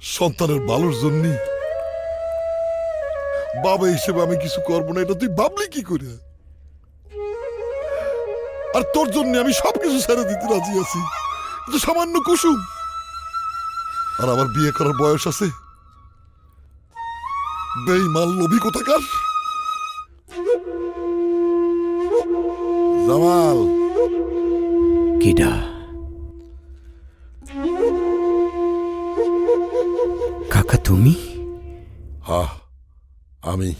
সন্তানের ভালোর জন্য বাবা হিসেবে আমি কিছু করবো না, এটা তুই ভাবলি কি করে? আর তোর জন্য আমি সবকিছু ছেড়ে দিতে রাজি আছি, কিন্তু সামান্য কুসুম। আর আমার বিয়ে করার বয়স আছে। বেঈমান লোভী কোথাকার। জামাল। কিডা? কাকা তুমি? হ্যাঁ, আমি।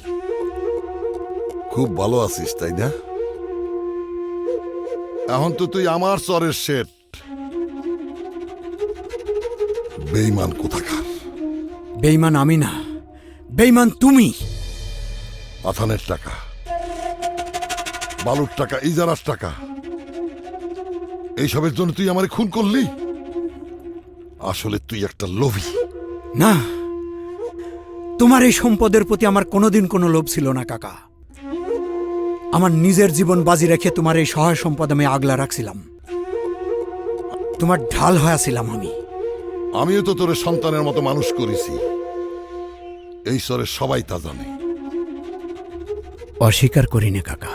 খুব ভালো আছিস তাই না? এখন তো তুই আমার চরের শেঠ। বেঈমান কোথাকার। বেঈমান আমি না, বেঈমান তুমি। আথানের টাকা, বালুর টাকা, ইজারার টাকা, এইসবের জন্য তুই আমারে খুন করলি। আসলে তুই একটা লোভী। না, তোমার এই সম্পদের প্রতি আমার কোনোদিন কোনো লোভ ছিল না কাকা। আমার নিজের জীবন বাজি রেখে তোমার এই সহায় সম্পদ আমি আগলা রাখছিলাম। তোমার ঢাল হয়েছিলাম আমি। আমিও তো তোর সন্তানের মতো মানুষ করেছি, এই স্তরে সবাই তা জানে। অস্বীকার করি না কাকা।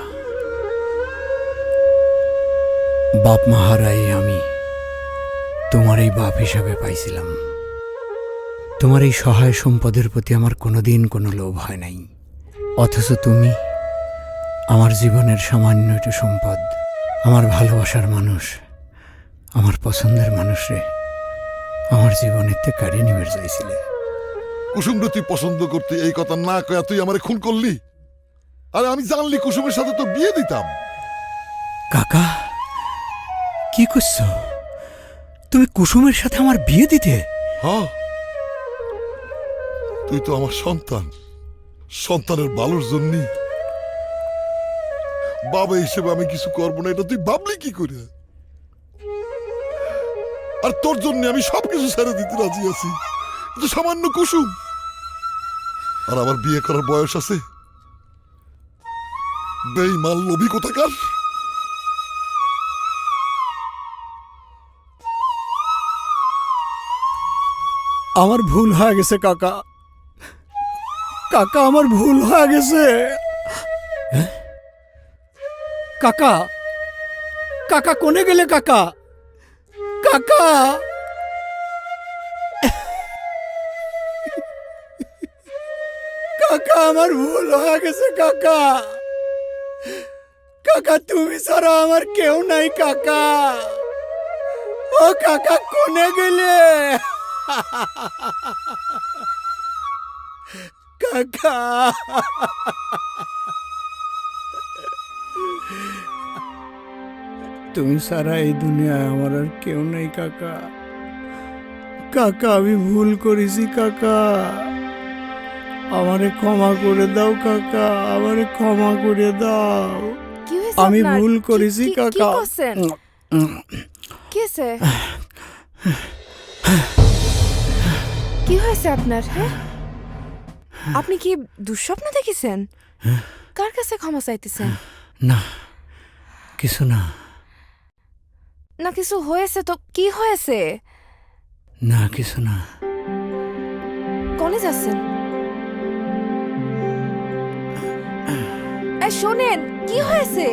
বাপ মা হারাই আমি তোমার এই বাপ হিসাবে পাইছিলাম। তোমার এই সহায় সম্পদের প্রতি আমার কোনোদিন কোনো লোভ হয় নাই। অথচ তুমি আমার জীবনের সামান্য একটু সম্পদ, আমার ভালোবাসার মানুষ, আমার পছন্দের মানুষরে আমার জীবনের থেকে কাড়িয়ে নিবে চাইছিলে। কুসুমকে তুই পছন্দ করতে এই কথা না কয়া তুই আমারে খুন করলি। আরে আমি জানলি কুসুমের সাথে তো বিয়ে দিতাম। কাকা কি করছো? তুমি কুসুমের সাথে আমার বিয়ে দিতে? হ্যাঁ, তুই তো আমার সন্তান। সন্তানের ভালোর জন্য বাবা হিসেবে আমি কিছু করবো না, এটা তুই ভাবলি কি করে? আর তোর জন্য আমি সবকিছু ছেড়ে দিতে রাজি আছি, কিন্তু সামান্য কুসুম। আর আমার বিয়ে করার বয়স আছে। বেঈমান লোভী কোথাকার। আমার ভুল হয়ে গেছে কাকা। কাকা আমার ভুল হয়ে গেছে। কাকা, কাকা কোনে গেলে কাকা? কাকা, কাকা আমার ভুল হয়ে গেছে কাকা। কাকা তুমি ছাড়া আমার কেউ নাই কাকা। ও কাকা কোনে গেলে? কাকা, তুমি সারা এই দুনিয়ায় আমার আর কেউ নেই কাকা। কাকা আমি ভুল করেছি কাকা, আমারে ক্ষমা করে দাও কাকা, আমারে ক্ষমা করে দাও। কি হয়েছে আমি আপনার? ভুল করেছি কি কাকা। করছেন? কি হয়েছে? কি হয়েছে আপনার? হ্যাঁ, আপনি কি দুঃস্বপ্ন দেখেছেন? কার কাছে ক্ষমা চাইতেছেন? না কিছু না। না কিছু হয়েছে তো? কি হয়েছে? না কিছু না। কোনে যাচ্ছেন? এই শোনেন, কি হয়েছে?